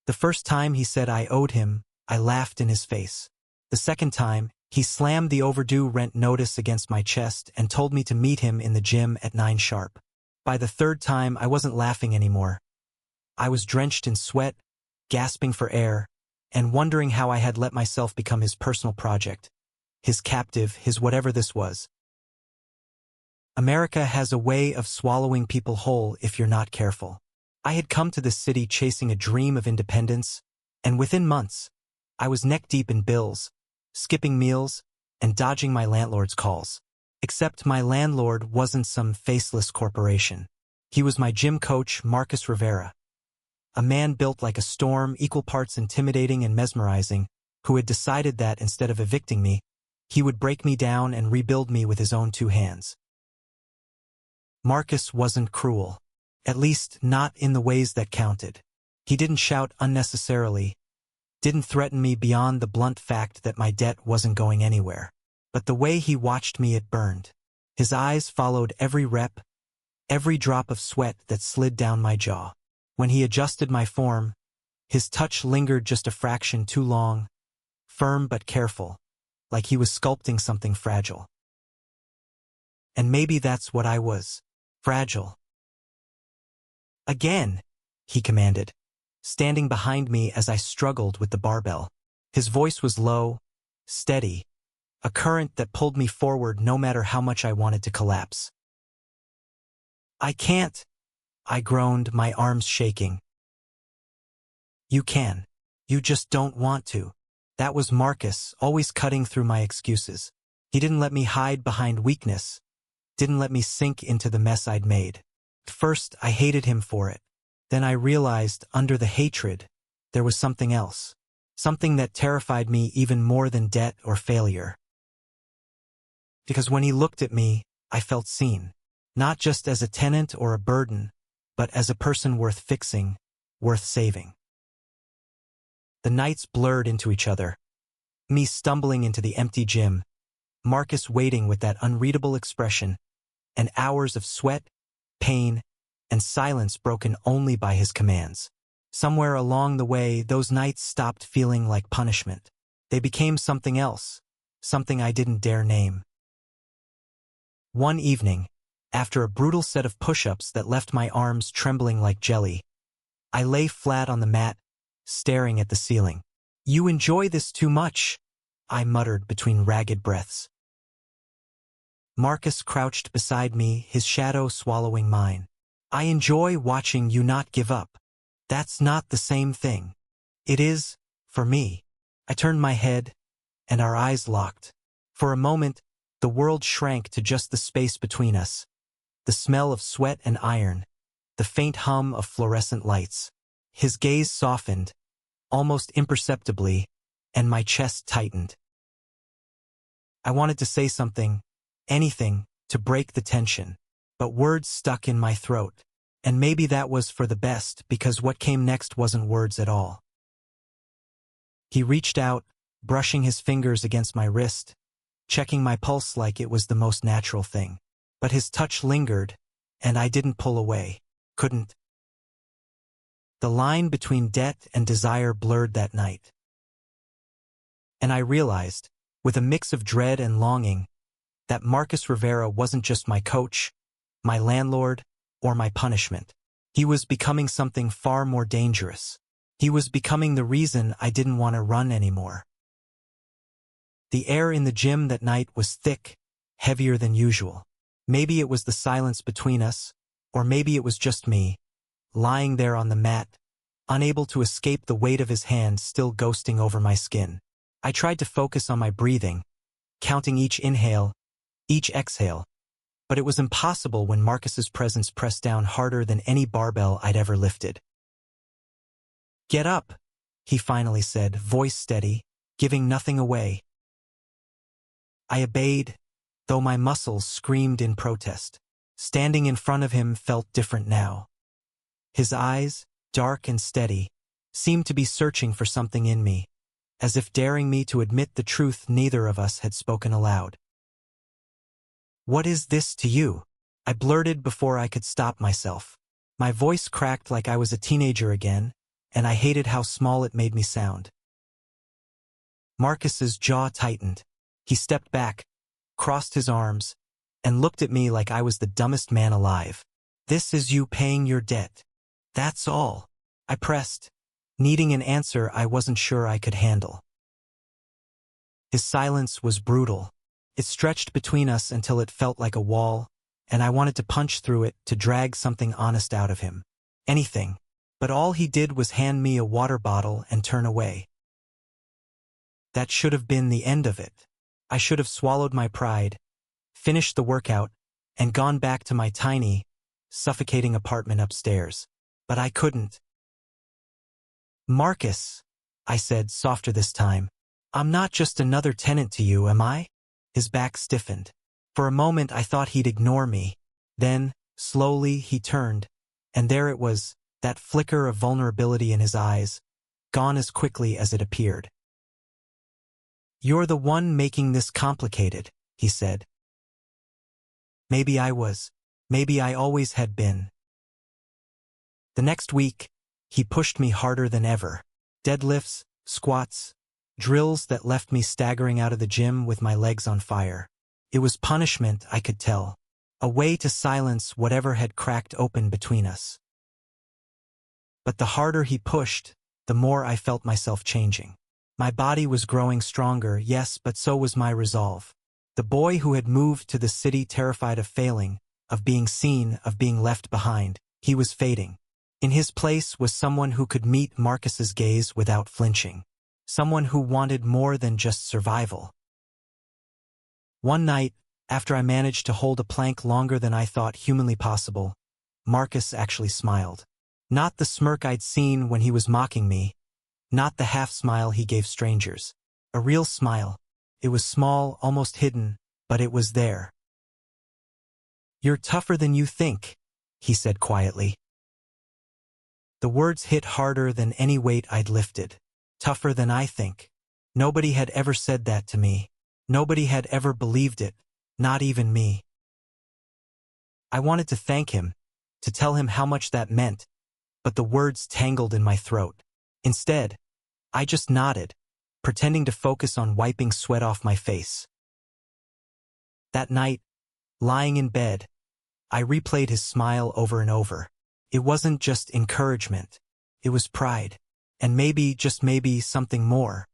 The first time he said I owed him, I laughed in his face. The second time, he slammed the overdue rent notice against my chest and told me to meet him in the gym at 9 sharp. By the third time, I wasn't laughing anymore. I was drenched in sweat, gasping for air, and wondering how I had let myself become his personal project, his captive, his whatever this was. America has a way of swallowing people whole if you're not careful. I had come to this city chasing a dream of independence, and within months, I was neck-deep in bills, skipping meals, and dodging my landlord's calls. Except my landlord wasn't some faceless corporation. He was my gym coach, Marcus Rivera. A man built like a storm, equal parts intimidating and mesmerizing, who had decided that instead of evicting me, he would break me down and rebuild me with his own 2 hands. Marcus wasn't cruel. At least not in the ways that counted. He didn't shout unnecessarily, didn't threaten me beyond the blunt fact that my debt wasn't going anywhere. But the way he watched me, it burned. His eyes followed every rep, every drop of sweat that slid down my jaw. When he adjusted my form, his touch lingered just a fraction too long, firm but careful, like he was sculpting something fragile. And maybe that's what I was, fragile. "Again," he commanded, standing behind me as I struggled with the barbell. His voice was low, steady, a current that pulled me forward no matter how much I wanted to collapse. "I can't," I groaned, my arms shaking. "You can. You just don't want to." That was Marcus, always cutting through my excuses. He didn't let me hide behind weakness, didn't let me sink into the mess I'd made. First, I hated him for it. Then I realized, under the hatred, there was something else. Something that terrified me even more than debt or failure. Because when he looked at me, I felt seen. Not just as a tenant or a burden, but as a person worth fixing, worth saving. The nights blurred into each other. Me stumbling into the empty gym, Marcus waiting with that unreadable expression, and hours of sweat, pain, and silence broken only by his commands. Somewhere along the way, those nights stopped feeling like punishment. They became something else, something I didn't dare name. One evening, after a brutal set of push-ups that left my arms trembling like jelly, I lay flat on the mat, staring at the ceiling. "You enjoy this too much," I muttered between ragged breaths. Marcus crouched beside me, his shadow swallowing mine. "I enjoy watching you not give up. That's not the same thing." "It is, for me." I turned my head, and our eyes locked. For a moment, the world shrank to just the space between us. The smell of sweat and iron, the faint hum of fluorescent lights. His gaze softened, almost imperceptibly, and my chest tightened. I wanted to say something, anything, to break the tension, but words stuck in my throat, and maybe that was for the best because what came next wasn't words at all. He reached out, brushing his fingers against my wrist, checking my pulse like it was the most natural thing. But his touch lingered, and I didn't pull away. Couldn't. The line between debt and desire blurred that night. And I realized, with a mix of dread and longing, that Marcus Rivera wasn't just my coach, my landlord, or my punishment. He was becoming something far more dangerous. He was becoming the reason I didn't want to run anymore. The air in the gym that night was thick, heavier than usual. Maybe it was the silence between us, or maybe it was just me, lying there on the mat, unable to escape the weight of his hand still ghosting over my skin. I tried to focus on my breathing, counting each inhale, each exhale, but it was impossible when Marcus's presence pressed down harder than any barbell I'd ever lifted. "Get up," he finally said, voice steady, giving nothing away. I obeyed, though my muscles screamed in protest. Standing in front of him felt different now. His eyes, dark and steady, seemed to be searching for something in me, as if daring me to admit the truth neither of us had spoken aloud. "What is this to you?" I blurted before I could stop myself. My voice cracked like I was a teenager again, and I hated how small it made me sound. Marcus's jaw tightened. He stepped back, crossed his arms, and looked at me like I was the dumbest man alive. "This is you paying your debt. That's all," I pressed, needing an answer I wasn't sure I could handle. His silence was brutal. It stretched between us until it felt like a wall, and I wanted to punch through it to drag something honest out of him. Anything. But all he did was hand me a water bottle and turn away. That should have been the end of it. I should have swallowed my pride, finished the workout, and gone back to my tiny, suffocating apartment upstairs. But I couldn't. "Marcus," I said, softer this time, "I'm not just another tenant to you, am I?" His back stiffened. For a moment I thought he'd ignore me. Then, slowly, he turned, and there it was, that flicker of vulnerability in his eyes, gone as quickly as it appeared. "You're the one making this complicated," he said. Maybe I was. Maybe I always had been. The next week, he pushed me harder than ever. Deadlifts, squats, drills that left me staggering out of the gym with my legs on fire. It was punishment, I could tell. A way to silence whatever had cracked open between us. But the harder he pushed, the more I felt myself changing. My body was growing stronger, yes, but so was my resolve. The boy who had moved to the city terrified of failing, of being seen, of being left behind, he was fading. In his place was someone who could meet Marcus's gaze without flinching. Someone who wanted more than just survival. One night, after I managed to hold a plank longer than I thought humanly possible, Marcus actually smiled. Not the smirk I'd seen when he was mocking me, not the half-smile he gave strangers. A real smile. It was small, almost hidden, but it was there. "You're tougher than you think," he said quietly. The words hit harder than any weight I'd lifted. Tougher than I think. Nobody had ever said that to me. Nobody had ever believed it, not even me. I wanted to thank him, to tell him how much that meant, but the words tangled in my throat. Instead, I just nodded, pretending to focus on wiping sweat off my face. That night, lying in bed, I replayed his smile over and over. It wasn't just encouragement. It was pride. And maybe, just maybe, something more.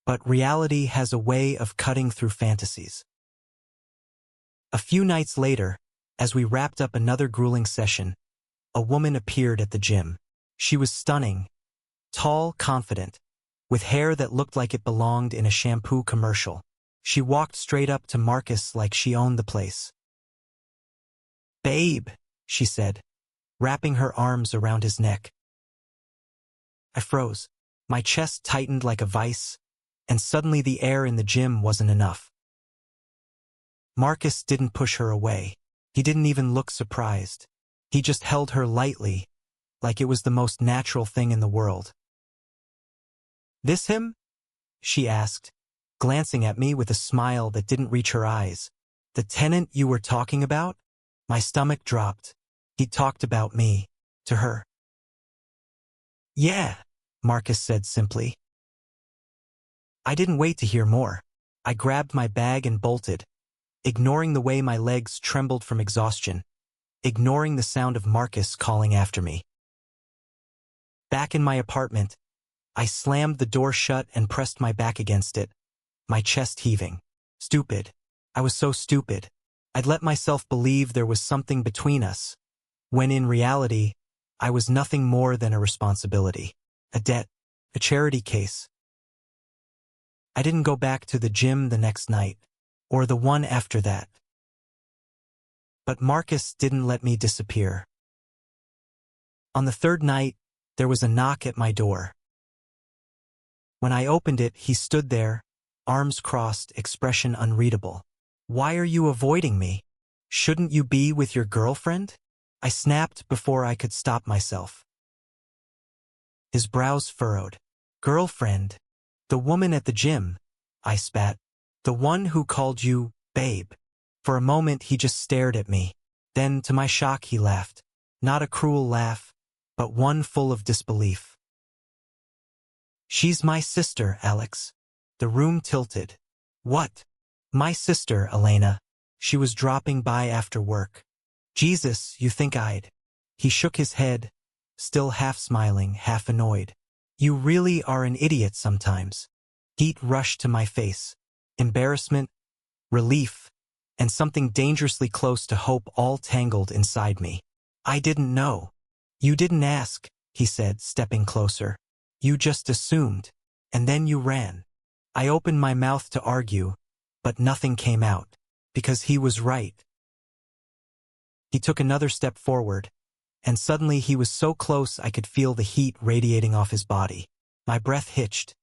But reality has a way of cutting through fantasies. A few nights later, as we wrapped up another grueling session, a woman appeared at the gym. She was stunning, tall, confident, with hair that looked like it belonged in a shampoo commercial. She walked straight up to Marcus like she owned the place. "Babe," she said, wrapping her arms around his neck. I froze. My chest tightened like a vice, and suddenly the air in the gym wasn't enough. Marcus didn't push her away. He didn't even look surprised. He just held her lightly, like it was the most natural thing in the world. "This him?" she asked, glancing at me with a smile that didn't reach her eyes. "The tenant you were talking about?" My stomach dropped. He talked about me, to her. "Yeah," Marcus said simply. I didn't wait to hear more. I grabbed my bag and bolted, ignoring the way my legs trembled from exhaustion, ignoring the sound of Marcus calling after me. Back in my apartment, I slammed the door shut and pressed my back against it, my chest heaving. Stupid. I was so stupid. I'd let myself believe there was something between us, when in reality, I was nothing more than a responsibility, a debt, a charity case. I didn't go back to the gym the next night, or the one after that. But Marcus didn't let me disappear. On the third night, there was a knock at my door. When I opened it, he stood there, arms crossed, expression unreadable. "Why are you avoiding me? Shouldn't you be with your girlfriend?" I snapped before I could stop myself. His brows furrowed. "Girlfriend? The woman at the gym," I spat. "The one who called you, babe." For a moment he just stared at me. Then, to my shock, he laughed. Not a cruel laugh, but one full of disbelief. "She's my sister, Alex." The room tilted. "What?" "My sister, Elena. She was dropping by after work." "Jesus, you think I'd—" He shook his head, still half smiling, half annoyed. "You really are an idiot sometimes." Heat rushed to my face. Embarrassment, relief, and something dangerously close to hope all tangled inside me. "I didn't know." "You didn't ask," he said, stepping closer. "You just assumed, and then you ran." I opened my mouth to argue, but nothing came out, because he was right. He took another step forward, and suddenly he was so close I could feel the heat radiating off his body. My breath hitched.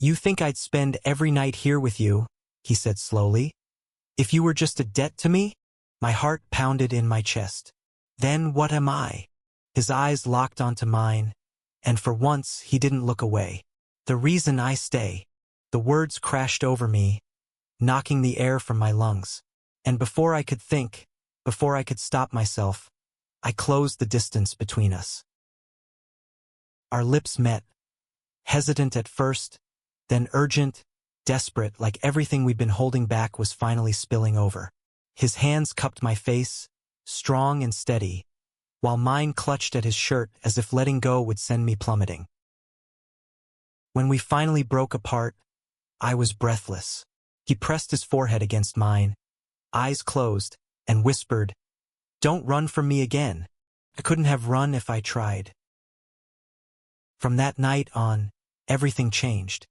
"You think I'd spend every night here with you," he said slowly. "If you were just a debt to me?" My heart pounded in my chest. "Then what am I?" His eyes locked onto mine, and for once he didn't look away. "The reason I stay." The words crashed over me, knocking the air from my lungs. And before I could think, before I could stop myself, I closed the distance between us. Our lips met, hesitant at first, then urgent, desperate, like everything we'd been holding back was finally spilling over. His hands cupped my face, strong and steady, while mine clutched at his shirt as if letting go would send me plummeting. When we finally broke apart, I was breathless. He pressed his forehead against mine, eyes closed, and whispered, "Don't run from me again." I couldn't have run if I tried. From that night on, everything changed.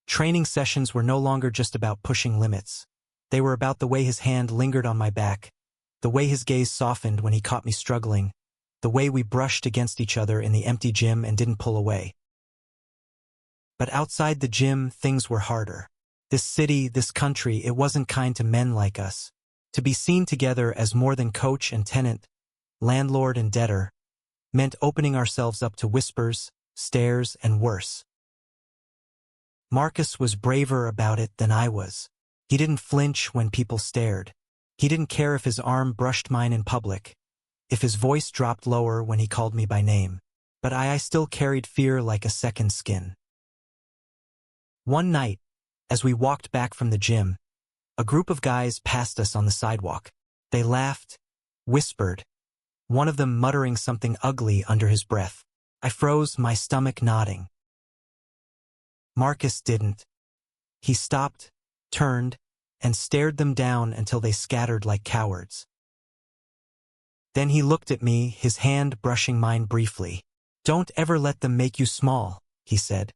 Training sessions were no longer just about pushing limits. They were about the way his hand lingered on my back, the way his gaze softened when he caught me struggling, the way we brushed against each other in the empty gym and didn't pull away. But outside the gym, things were harder. This city, this country, it wasn't kind to men like us. To be seen together as more than coach and tenant, landlord and debtor, meant opening ourselves up to whispers, stares, and worse. Marcus was braver about it than I was. He didn't flinch when people stared. He didn't care if his arm brushed mine in public, if his voice dropped lower when he called me by name. But I still carried fear like a second skin. One night, as we walked back from the gym, a group of guys passed us on the sidewalk. They laughed, whispered, one of them muttering something ugly under his breath. I froze, my stomach knotting. Marcus didn't. He stopped, turned, and stared them down until they scattered like cowards. Then he looked at me, his hand brushing mine briefly. "Don't ever let them make you small," he said.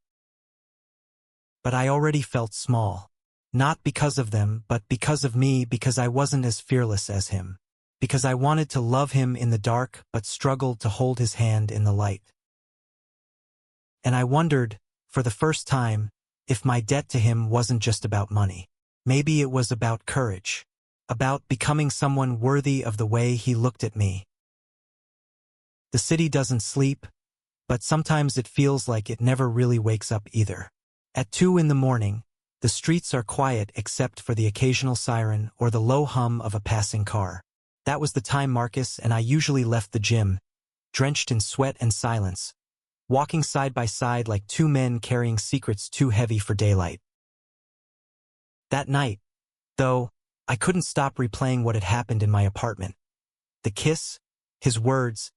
But I already felt small. Not because of them, but because of me, because I wasn't as fearless as him. Because I wanted to love him in the dark, but struggled to hold his hand in the light. And I wondered, for the first time, if my debt to him wasn't just about money. Maybe it was about courage. About becoming someone worthy of the way he looked at me. The city doesn't sleep, but sometimes it feels like it never really wakes up either. At 2 a.m, the streets are quiet except for the occasional siren or the low hum of a passing car. That was the time Marcus and I usually left the gym, drenched in sweat and silence, walking side by side like two men carrying secrets too heavy for daylight. That night, though, I couldn't stop replaying what had happened in my apartment. The kiss, his words,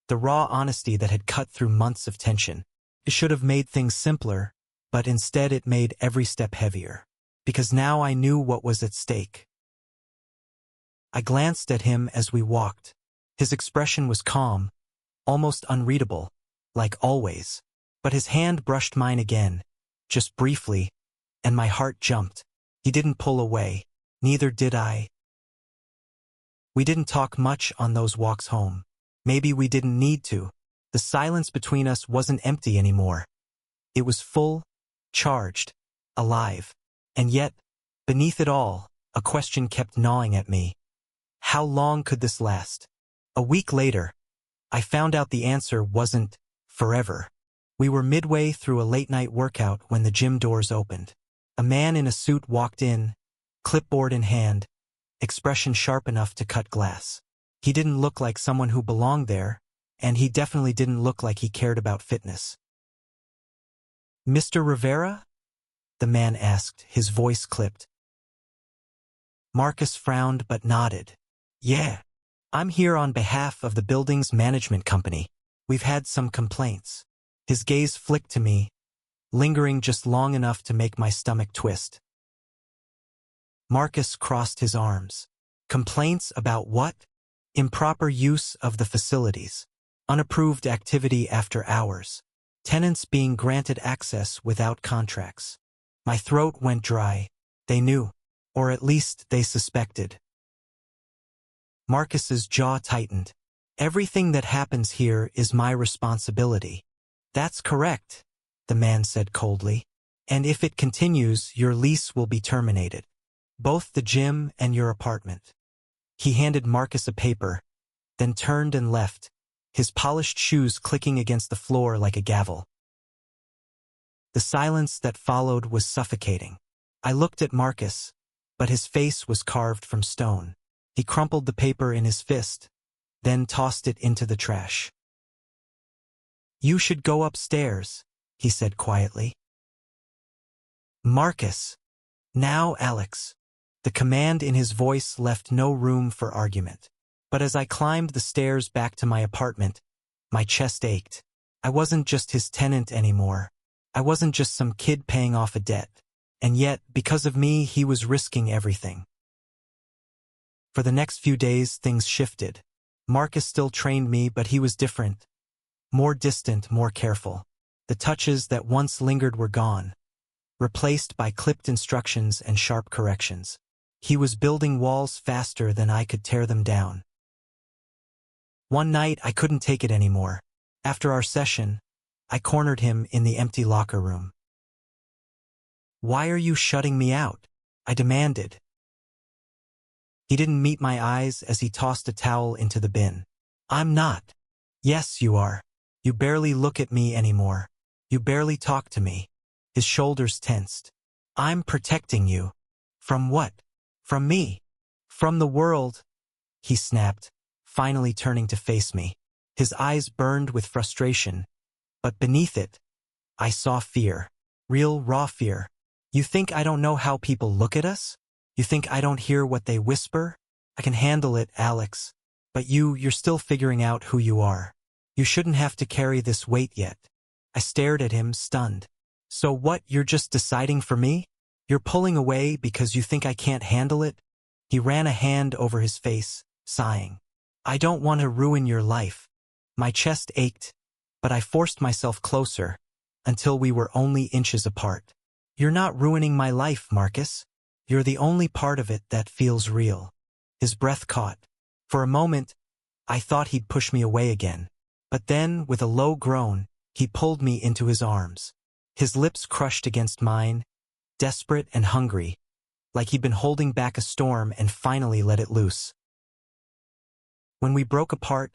the raw honesty that had cut through months of tension. It should have made things simpler, but instead it made every step heavier. Because now I knew what was at stake. I glanced at him as we walked. His expression was calm, almost unreadable, like always. But his hand brushed mine again, just briefly, and my heart jumped. He didn't pull away. Neither did I. We didn't talk much on those walks home. Maybe we didn't need to. The silence between us wasn't empty anymore. It was full, charged, alive. And yet, beneath it all, a question kept gnawing at me. How long could this last? A week later, I found out the answer wasn't forever. We were midway through a late-night workout when the gym doors opened. A man in a suit walked in, clipboard in hand, expression sharp enough to cut glass. He didn't look like someone who belonged there, and he definitely didn't look like he cared about fitness. "Mr. Rivera?" the man asked, his voice clipped. Marcus frowned but nodded. "Yeah. I'm here on behalf of the building's management company. We've had some complaints." His gaze flicked to me, lingering just long enough to make my stomach twist. Marcus crossed his arms. "Complaints about what?" "Improper use of the facilities. Unapproved activity after hours. Tenants being granted access without contracts." My throat went dry. They knew, or at least they suspected. Marcus's jaw tightened. "Everything that happens here is my responsibility." "That's correct," the man said coldly. "And if it continues, your lease will be terminated. Both the gym and your apartment." He handed Marcus a paper, then turned and left, his polished shoes clicking against the floor like a gavel. The silence that followed was suffocating. I looked at Marcus, but his face was carved from stone. He crumpled the paper in his fist, then tossed it into the trash. "You should go upstairs," he said quietly. "Marcus." "Now, Alex." The command in his voice left no room for argument. But as I climbed the stairs back to my apartment, my chest ached. I wasn't just his tenant anymore. I wasn't just some kid paying off a debt. And yet, because of me, he was risking everything. For the next few days, things shifted. Marcus still trained me, but he was different. More distant, more careful. The touches that once lingered were gone, replaced by clipped instructions and sharp corrections. He was building walls faster than I could tear them down. One night, I couldn't take it anymore. After our session, I cornered him in the empty locker room. "Why are you shutting me out?" I demanded. He didn't meet my eyes as he tossed a towel into the bin. "I'm not." "Yes, you are. You barely look at me anymore. You barely talk to me." His shoulders tensed. "I'm protecting you." "From what?" "From me." "From the world," he snapped, finally turning to face me. His eyes burned with frustration, but beneath it, I saw fear. Real, raw fear. "You think I don't know how people look at us? You think I don't hear what they whisper? I can handle it, Alex. But you're still figuring out who you are. You shouldn't have to carry this weight yet." I stared at him, stunned. "So what, you're just deciding for me? You're pulling away because you think I can't handle it?" He ran a hand over his face, sighing. "I don't want to ruin your life." My chest ached, but I forced myself closer, until we were only inches apart. "You're not ruining my life, Marcus. You're the only part of it that feels real." His breath caught. For a moment, I thought he'd push me away again. But then, with a low groan, he pulled me into his arms. His lips crushed against mine, desperate and hungry, like he'd been holding back a storm and finally let it loose. When we broke apart,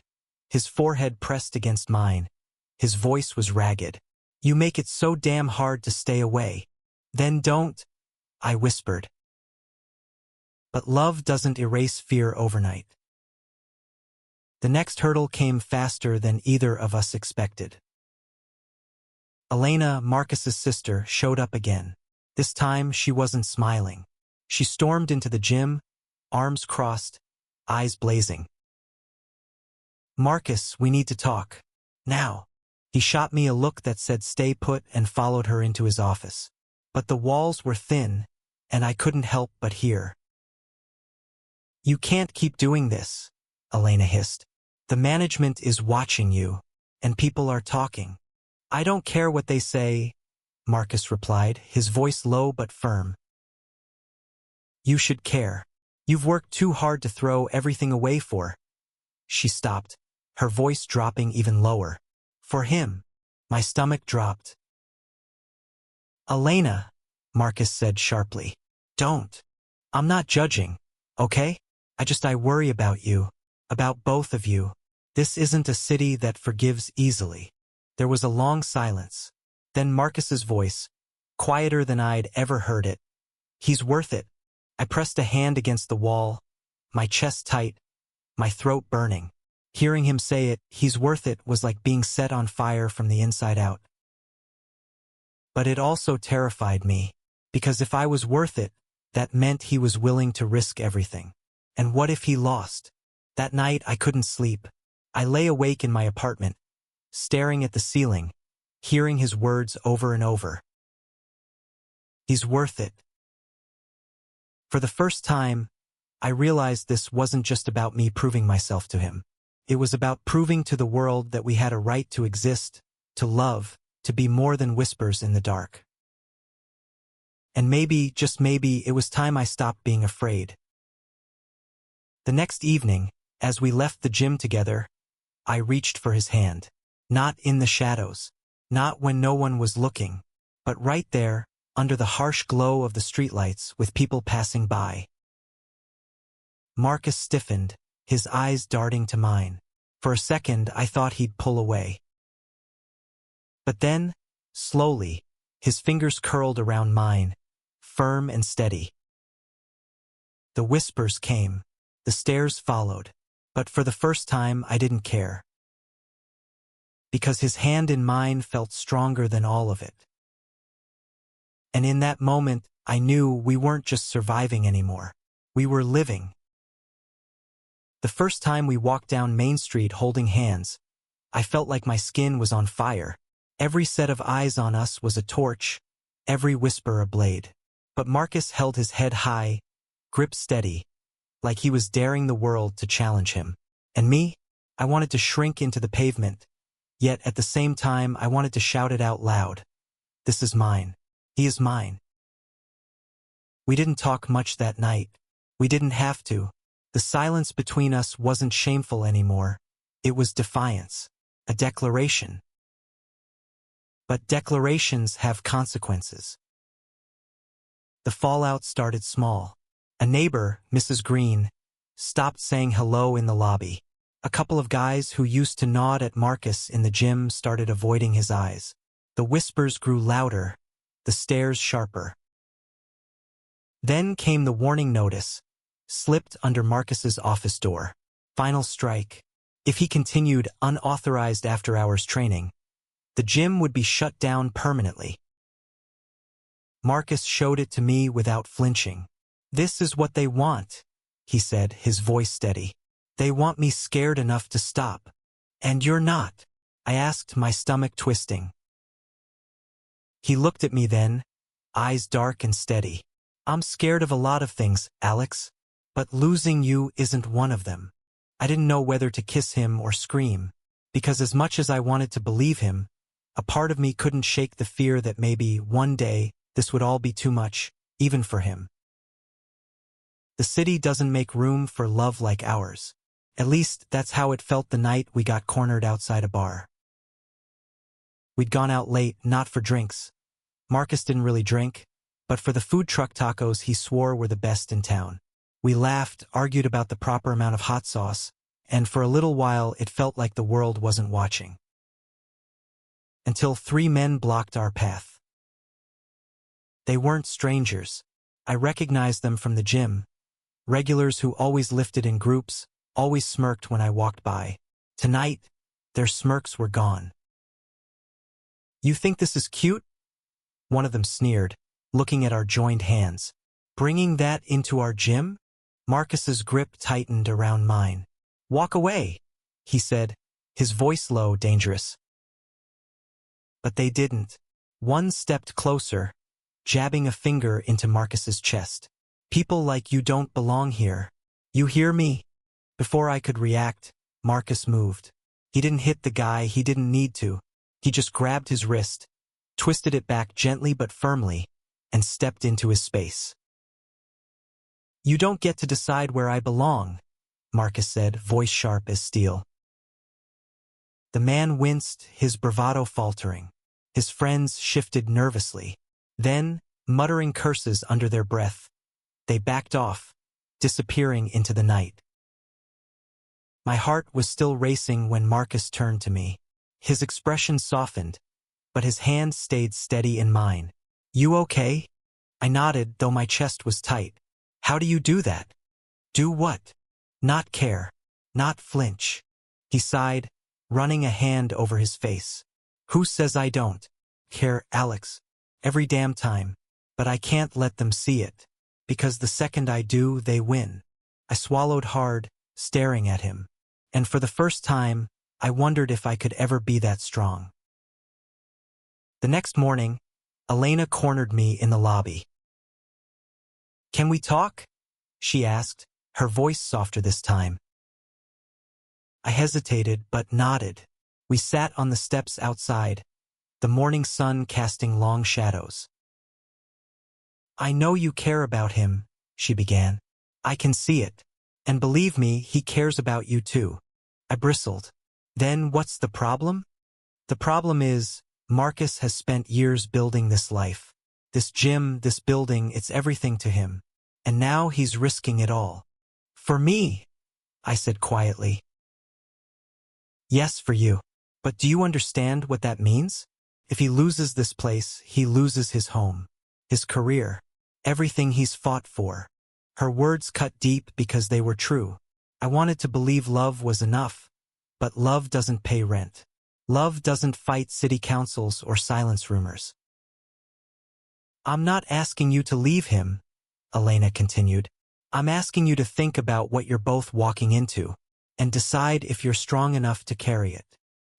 his forehead pressed against mine. His voice was ragged. "You make it so damn hard to stay away." "Then don't," I whispered. But love doesn't erase fear overnight. The next hurdle came faster than either of us expected. Elena, Marcus's sister, showed up again. This time, she wasn't smiling. She stormed into the gym, arms crossed, eyes blazing. "Marcus, we need to talk. Now." He shot me a look that said stay put and followed her into his office. But the walls were thin, and I couldn't help but hear. "You can't keep doing this," Elena hissed. "The management is watching you, and people are talking." "I don't care what they say," Marcus replied, his voice low but firm. "You should care. You've worked too hard to throw everything away for." She stopped, her voice dropping even lower. "For him." My stomach dropped. "Elena," Marcus said sharply. "Don't. I'm not judging, okay? I worry about you, about both of you. This isn't a city that forgives easily." There was a long silence. Then Marcus's voice, quieter than I'd ever heard it. "He's worth it." I pressed a hand against the wall, my chest tight, my throat burning. Hearing him say it, "He's worth it," was like being set on fire from the inside out. But it also terrified me, because if I was worth it, that meant he was willing to risk everything. And what if he lost? That night I couldn't sleep. I lay awake in my apartment, staring at the ceiling, hearing his words over and over. He's worth it. For the first time, I realized this wasn't just about me proving myself to him. It was about proving to the world that we had a right to exist, to love, to be more than whispers in the dark. And maybe, just maybe, it was time I stopped being afraid. The next evening, as we left the gym together, I reached for his hand. Not in the shadows, not when no one was looking, but right there, under the harsh glow of the streetlights with people passing by. Marcus stiffened, his eyes darting to mine. For a second, I thought he'd pull away. But then, slowly, his fingers curled around mine, firm and steady. The whispers came, the stares followed, but for the first time I didn't care. Because his hand in mine felt stronger than all of it. And in that moment, I knew we weren't just surviving anymore. We were living. The first time we walked down Main Street holding hands, I felt like my skin was on fire. Every set of eyes on us was a torch, every whisper a blade. But Marcus held his head high, grip steady, like he was daring the world to challenge him. And me, I wanted to shrink into the pavement, yet at the same time I wanted to shout it out loud. This is mine. He is mine. We didn't talk much that night. We didn't have to. The silence between us wasn't shameful anymore. It was defiance, a declaration. But declarations have consequences. The fallout started small. A neighbor, Mrs. Green, stopped saying hello in the lobby. A couple of guys who used to nod at Marcus in the gym started avoiding his eyes. The whispers grew louder, the stares sharper. Then came the warning notice, slipped under Marcus's office door. Final strike. If he continued unauthorized after-hours training, the gym would be shut down permanently. Marcus showed it to me without flinching. "This is what they want," he said, his voice steady. "They want me scared enough to stop. And you're not," I asked, my stomach twisting. He looked at me then, eyes dark and steady. "I'm scared of a lot of things, Alex, but losing you isn't one of them." I didn't know whether to kiss him or scream, because as much as I wanted to believe him, a part of me couldn't shake the fear that maybe, one day, this would all be too much, even for him. The city doesn't make room for love like ours. At least, that's how it felt the night we got cornered outside a bar. We'd gone out late, not for drinks. Marcus didn't really drink, but for the food truck tacos he swore were the best in town. We laughed, argued about the proper amount of hot sauce, and for a little while it felt like the world wasn't watching. Until 3 men blocked our path. They weren't strangers. I recognized them from the gym. Regulars who always lifted in groups, always smirked when I walked by. Tonight, their smirks were gone. "You think this is cute?" One of them sneered, looking at our joined hands. "Bringing that into our gym?" Marcus's grip tightened around mine. "Walk away," he said, his voice low, dangerous. But they didn't. One stepped closer, jabbing a finger into Marcus's chest. "People like you don't belong here. You hear me?" Before I could react, Marcus moved. He didn't hit the guy, he didn't need to. He just grabbed his wrist, twisted it back gently but firmly, and stepped into his space. "You don't get to decide where I belong," Marcus said, voice sharp as steel. The man winced, his bravado faltering. His friends shifted nervously. Then, muttering curses under their breath, they backed off, disappearing into the night. My heart was still racing when Marcus turned to me. His expression softened, but his hand stayed steady in mine. "You okay?" I nodded, though my chest was tight. "How do you do that?" "Do what?" "Not care. not flinch. He sighed, running a hand over his face. Who says I don't care, Alex? Every damn time. But I can't let them see it. Because the second I do, they win. I swallowed hard, staring at him. And for the first time, I wondered if I could ever be that strong. The next morning, Elena cornered me in the lobby. Can we talk? She asked, her voice softer this time. I hesitated but nodded. We sat on the steps outside, the morning sun casting long shadows. I know you care about him, she began. I can see it. And believe me, he cares about you too. I bristled. Then what's the problem? The problem is, Marcus has spent years building this life. This gym, this building, it's everything to him. And now he's risking it all. For me, I said quietly. Yes, for you. But do you understand what that means? If he loses this place, he loses his home, his career, everything he's fought for. Her words cut deep because they were true. I wanted to believe love was enough. But love doesn't pay rent. Love doesn't fight city councils or silence rumors. I'm not asking you to leave him, Elena continued. I'm asking you to think about what you're both walking into, and decide if you're strong enough to carry it.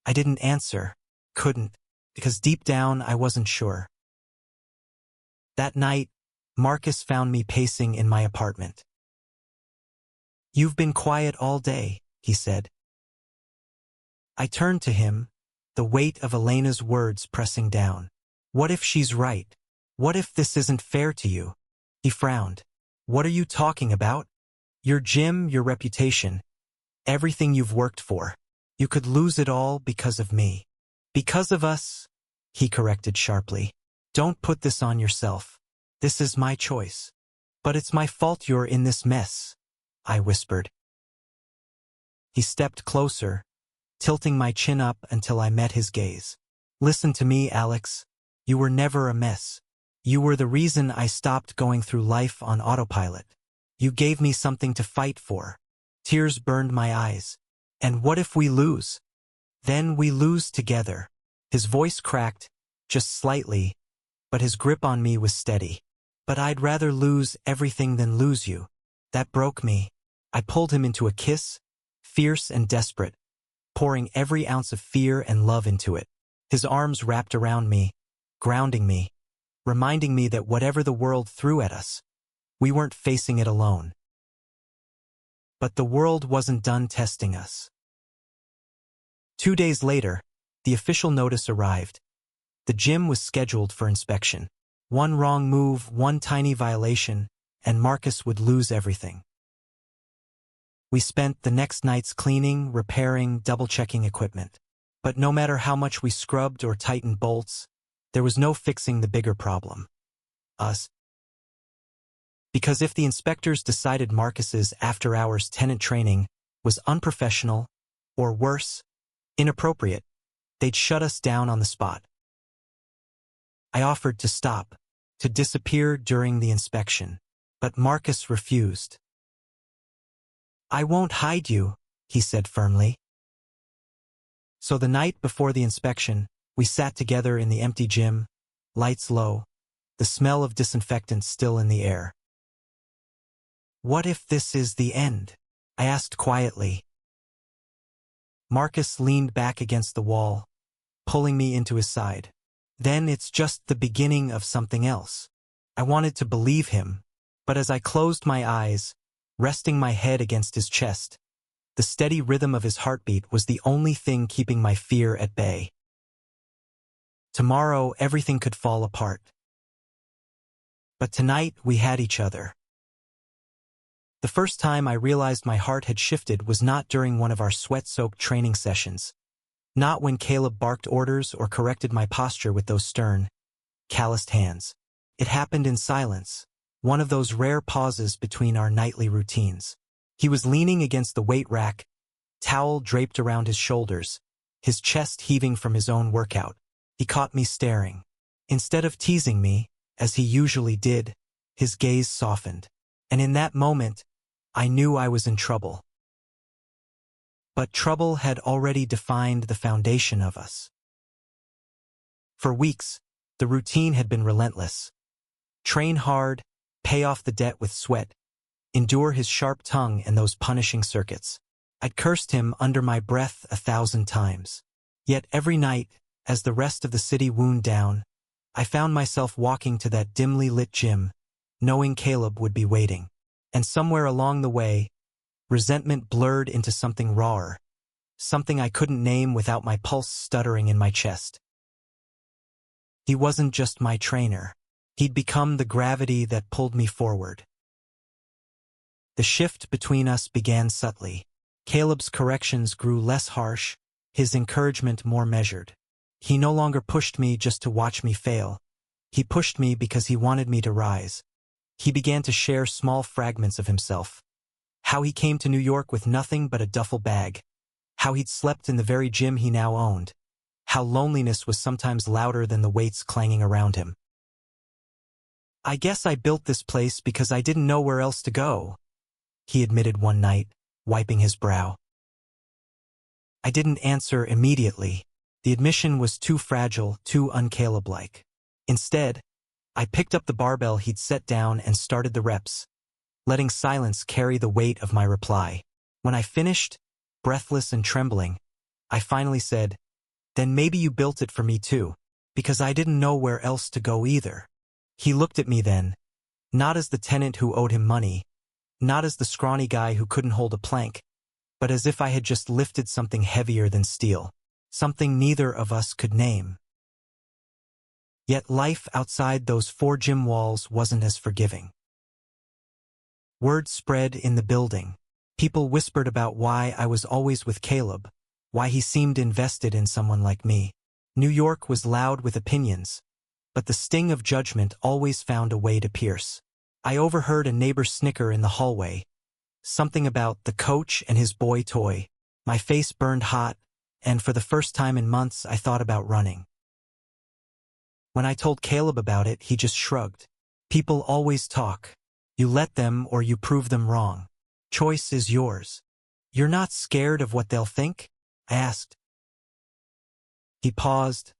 I didn't answer, couldn't, because deep down I wasn't sure. That night, Marcus found me pacing in my apartment. You've been quiet all day, he said. I turned to him, the weight of Elena's words pressing down. What if she's right? What if this isn't fair to you? He frowned. What are you talking about? Your gym, your reputation, everything you've worked for. You could lose it all because of me. Because of us, he corrected sharply. Don't put this on yourself. This is my choice. But it's my fault you're in this mess, I whispered. He stepped closer, tilting my chin up until I met his gaze. Listen to me, Alex. You were never a mess. You were the reason I stopped going through life on autopilot. You gave me something to fight for. Tears burned my eyes. And what if we lose? Then we lose together. His voice cracked, just slightly, but his grip on me was steady. But I'd rather lose everything than lose you. That broke me. I pulled him into a kiss, fierce and desperate, pouring every ounce of fear and love into it. His arms wrapped around me, grounding me, reminding me that whatever the world threw at us, we weren't facing it alone. But the world wasn't done testing us. 2 days later, the official notice arrived. The gym was scheduled for inspection. One wrong move, one tiny violation, and Marcus would lose everything. We spent the next nights cleaning, repairing, double-checking equipment. But no matter how much we scrubbed or tightened bolts, there was no fixing the bigger problem. Us. Because if the inspectors decided Marcus's after-hours tenant training was unprofessional, or worse, inappropriate, they'd shut us down on the spot. I offered to stop, to disappear during the inspection, but Marcus refused. I won't hide you, he said firmly. So the night before the inspection, we sat together in the empty gym, lights low, the smell of disinfectant still in the air. What if this is the end? I asked quietly. Marcus leaned back against the wall, pulling me into his side. Then it's just the beginning of something else. I wanted to believe him, but as I closed my eyes, resting my head against his chest, the steady rhythm of his heartbeat was the only thing keeping my fear at bay. Tomorrow, everything could fall apart. But tonight, we had each other. The first time I realized my heart had shifted was not during one of our sweat-soaked training sessions. Not when Caleb barked orders or corrected my posture with those stern, calloused hands. It happened in silence, one of those rare pauses between our nightly routines. He was leaning against the weight rack, towel draped around his shoulders, his chest heaving from his own workout. He caught me staring. Instead of teasing me, as he usually did, his gaze softened. And in that moment, I knew I was in trouble. but trouble had already defined the foundation of us. For weeks, the routine had been relentless. Train hard, pay off the debt with sweat, endure his sharp tongue and those punishing circuits. I'd cursed him under my breath 1,000 times. Yet every night, as the rest of the city wound down, I found myself walking to that dimly lit gym, knowing Caleb would be waiting. And somewhere along the way, resentment blurred into something rawer, something I couldn't name without my pulse stuttering in my chest. He wasn't just my trainer. He'd become the gravity that pulled me forward. The shift between us began subtly. Caleb's corrections grew less harsh, his encouragement more measured. He no longer pushed me just to watch me fail. He pushed me because he wanted me to rise. He began to share small fragments of himself. How he came to New York with nothing but a duffel bag. How he'd slept in the very gym he now owned. How loneliness was sometimes louder than the weights clanging around him. "I guess I built this place because I didn't know where else to go," he admitted one night, wiping his brow. I didn't answer immediately. The admission was too fragile, too un-Caleb-like. Instead, I picked up the barbell he'd set down and started the reps, letting silence carry the weight of my reply. When I finished, breathless and trembling, I finally said, "Then maybe you built it for me too, because I didn't know where else to go either." He looked at me then, not as the tenant who owed him money, not as the scrawny guy who couldn't hold a plank, but as if I had just lifted something heavier than steel, something neither of us could name. Yet life outside those 4 gym walls wasn't as forgiving. Word spread in the building. People whispered about why I was always with Caleb, why he seemed invested in someone like me. New York was loud with opinions, but the sting of judgment always found a way to pierce. I overheard a neighbor snicker in the hallway, something about the coach and his boy toy. My face burned hot, and for the first time in months I thought about running. When I told Caleb about it, he just shrugged. "People always talk. You let them or you prove them wrong. Choice is yours." "You're not scared of what they'll think?" I asked. He paused,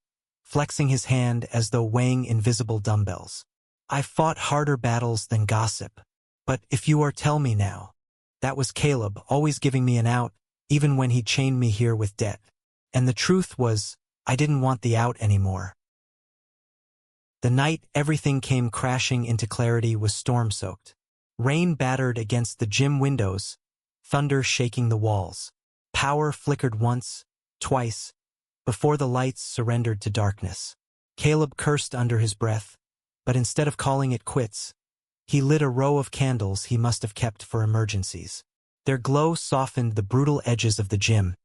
flexing his hand as though weighing invisible dumbbells. "I've fought harder battles than gossip. But if you are tell me now." That was Caleb, always giving me an out, even when he chained me here with debt. And the truth was, I didn't want the out anymore. The night everything came crashing into clarity was storm-soaked. Rain battered against the gym windows, thunder shaking the walls. Power flickered once, twice, before the lights surrendered to darkness. Caleb cursed under his breath, but instead of calling it quits, he lit a row of candles he must have kept for emergencies. Their glow softened the brutal edges of the gym,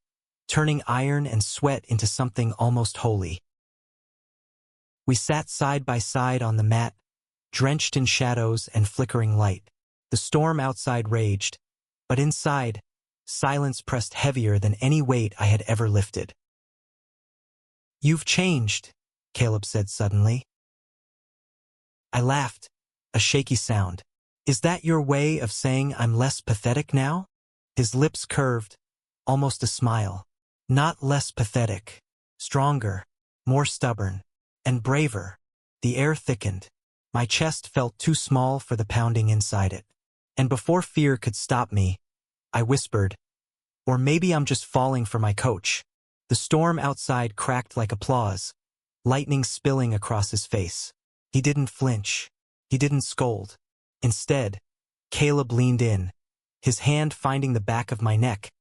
turning iron and sweat into something almost holy. We sat side by side on the mat, drenched in shadows and flickering light. The storm outside raged, but inside, silence pressed heavier than any weight I had ever lifted. "You've changed," Caleb said suddenly. I laughed, a shaky sound. "Is that your way of saying I'm less pathetic now?" His lips curved, almost a smile. "Not less pathetic. Stronger, more stubborn, and braver." The air thickened. My chest felt too small for the pounding inside it. And before fear could stop me, I whispered, "Or maybe I'm just falling for my coach." The storm outside cracked like applause, lightning spilling across his face. He didn't flinch. He didn't scold. Instead, Caleb leaned in, his hand finding the back of my neck,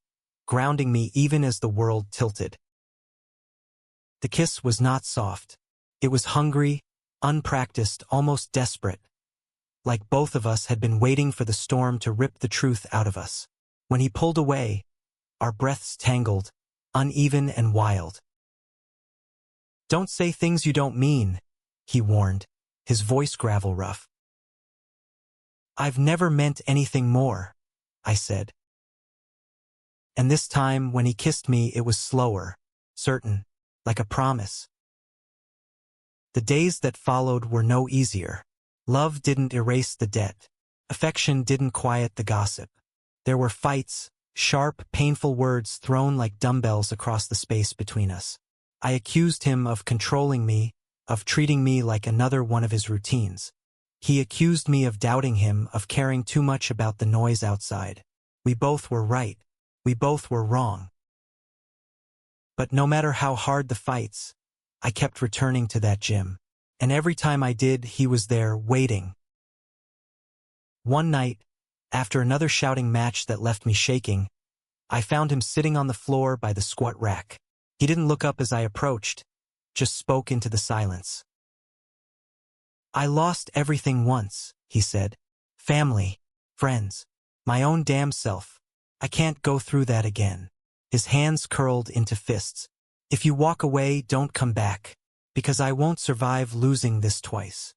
grounding me even as the world tilted. The kiss was not soft. It was hungry, unpracticed, almost desperate, like both of us had been waiting for the storm to rip the truth out of us. When he pulled away, our breaths tangled, uneven and wild. "Don't say things you don't mean," he warned, his voice gravel rough. "I've never meant anything more," I said. And this time, when he kissed me, it was slower, certain, like a promise. The days that followed were no easier. Love didn't erase the debt. Affection didn't quiet the gossip. There were fights, Sharp, painful words thrown like dumbbells across the space between us. I accused him of controlling me, of treating me like another one of his routines. He accused me of doubting him, of caring too much about the noise outside. We both were right. We both were wrong. But no matter how hard the fights, I kept returning to that gym. And every time I did, he was there, waiting. One night, after another shouting match that left me shaking, I found him sitting on the floor by the squat rack. He didn't look up as I approached, just spoke into the silence. "I lost everything once," he said. "Family, friends, my own damn self. I can't go through that again." His hands curled into fists. "If you walk away, don't come back, because I won't survive losing this twice."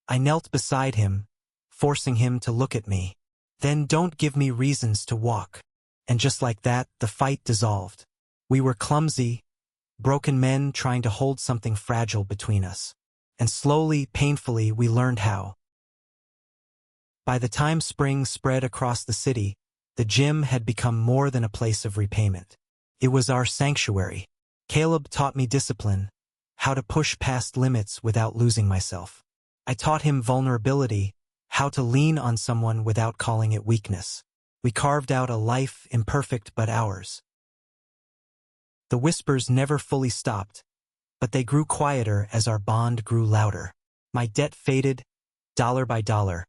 I knelt beside him, forcing him to look at me. "Then don't give me reasons to walk." And just like that, the fight dissolved. We were clumsy, broken men trying to hold something fragile between us. And slowly, painfully, we learned how. By the time spring spread across the city, the gym had become more than a place of repayment. It was our sanctuary. Caleb taught me discipline, how to push past limits without losing myself. I taught him vulnerability, how to lean on someone without calling it weakness. We carved out a life imperfect but ours. The whispers never fully stopped, but they grew quieter as our bond grew louder. My debt faded, dollar by dollar,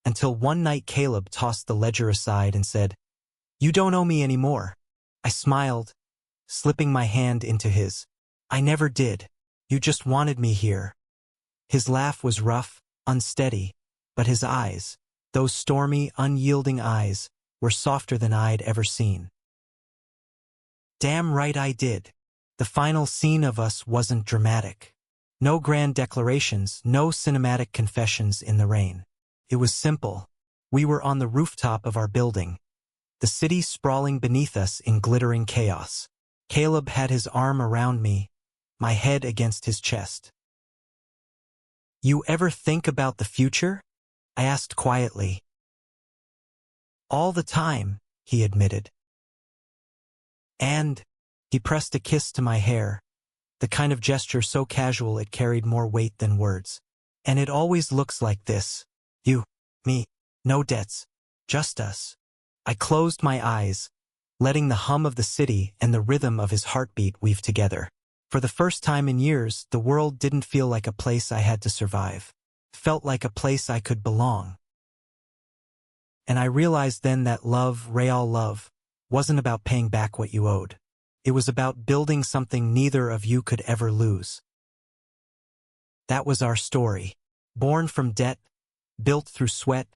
until one night Caleb tossed the ledger aside and said, "You don't owe me anymore." I smiled, slipping my hand into his. "I never did. You just wanted me here." His laugh was rough, unsteady, but his eyes, those stormy, unyielding eyes, were softer than I'd ever seen. Damn right I did. The final scene of us wasn't dramatic. No grand declarations, no cinematic confessions in the rain. It was simple. We were on the rooftop of our building, the city sprawling beneath us in glittering chaos. Caleb had his arm around me, my head against his chest. "You ever think about the future?" I asked quietly. "All the time," he admitted. And he pressed a kiss to my hair, the kind of gesture so casual it carried more weight than words. "And it always looks like this. You, me, no debts, just us." I closed my eyes, letting the hum of the city and the rhythm of his heartbeat weave together. For the first time in years, the world didn't feel like a place I had to survive. It felt like a place I could belong. And I realized then that love, real love, wasn't about paying back what you owed. It was about building something neither of you could ever lose. That was our story. Born from debt, built through sweat,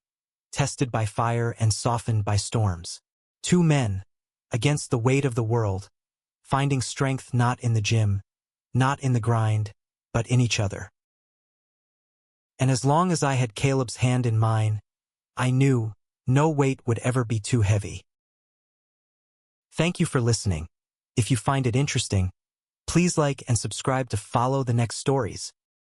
tested by fire and softened by storms. Two men, against the weight of the world, finding strength not in the gym, not in the grind, but in each other. And as long as I had Caleb's hand in mine, I knew no weight would ever be too heavy. Thank you for listening. If you find it interesting, please like and subscribe to follow the next stories.